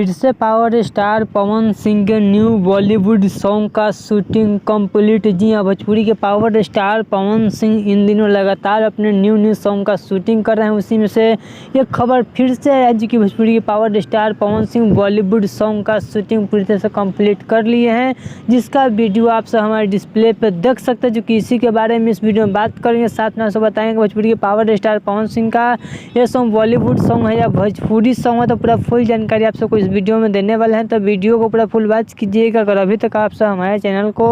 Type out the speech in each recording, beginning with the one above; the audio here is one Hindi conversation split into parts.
फिर से पावर स्टार पवन सिंह के न्यू बॉलीवुड सॉन्ग का शूटिंग कंप्लीट। जी हाँ, भोजपुरी के पावर स्टार पवन सिंह इन दिनों लगातार अपने न्यू सॉन्ग का शूटिंग कर रहे हैं। उसी में से ये खबर फिर से है जी कि भोजपुरी के power star Pawan Singh Bollywood song का शूटिंग पूरी तरह से कंप्लीट कर लिए हैं, जिसका वीडियो आप सब हमारे डिस्प्ले पर देख सकते हैं। जो कि इसी के बारे में इस वीडियो में बात करेंगे, साथ में आपसे बताएंगे भोजपुरी के पावर स्टार पवन सिंह का ये सॉन्ग बॉलीवुड सॉन्ग है या भोजपुरी सॉन्ग है, तो पूरा फुल जानकारी आप सबको इस वीडियो में देने वाले हैं। तो वीडियो को पूरा फुल वॉच कीजिएगा। अगर अभी तक आप सब हमारे चैनल को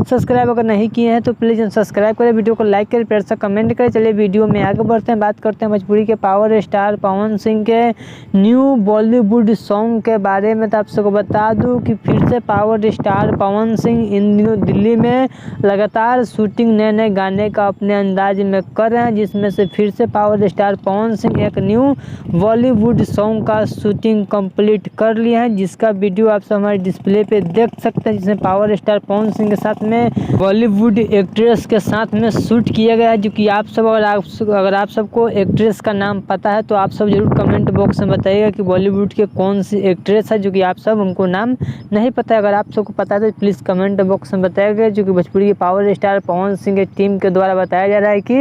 सब्सक्राइब अगर नहीं किए हैं तो प्लीज़ सब्सक्राइब करें, वीडियो को लाइक करें, प्यार से कमेंट करें। चलिए वीडियो में आगे बढ़ते हैं, बात करते हैं भोजपुरी के पावर स्टार पवन सिंह के न्यू बॉलीवुड सॉन्ग के बारे में। तो आप सबको बता दूं कि फिर से पावर स्टार पवन सिंह इन दिनों दिल्ली में लगातार शूटिंग नए गाने का अपने अंदाज में कर रहे हैं, जिसमें से फिर से पावर स्टार पवन सिंह एक न्यू बॉलीवुड सॉन्ग का शूटिंग कंप्लीट कर लिया है, जिसका वीडियो आप सब हमारे डिस्प्ले पे देख सकते हैं। जिसमें पावर स्टार पवन सिंह के साथ में बॉलीवुड एक्ट्रेस के साथ में शूट किया गया है। जो कि आप सब अगर आप सबको एक्ट्रेस का नाम पता है तो आप सब जरूर कमेंट बॉक्स में बताइएगा कि बॉलीवुड के कौन सी एक्ट्रेस है। जो कि आप सब उनको नाम नहीं पता है, अगर आप सबको पता है तो प्लीज़ कमेंट बॉक्स में बताइएगा। जो कि भोजपुरी के पावर स्टार पवन सिंह के टीम के द्वारा बताया जा रहा है कि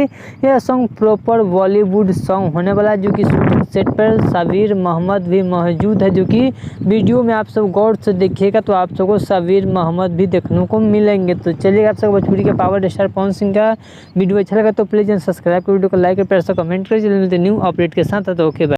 यह सॉन्ग प्रॉपर बॉलीवुड सॉन्ग होने वाला है। जो कि शूटिंग सेट पर सबीर मोहम्मद भी मौजूद है। जो कि वीडियो में आप सब गौर से देखिएगा तो आप सबको सबीर मोहम्मद भी देखने को मिलेंगे। तो चलिए आप सब भोजपुरी के पावर स्टार पवन सिंह का वीडियो अच्छा लगा तो प्लीज़ सब्सक्राइब कर, वीडियो को लाइक कर, प्यार से कमेंट करें। चलिए मिलते न्यू अपडेट के साथ। तो ओके बाय।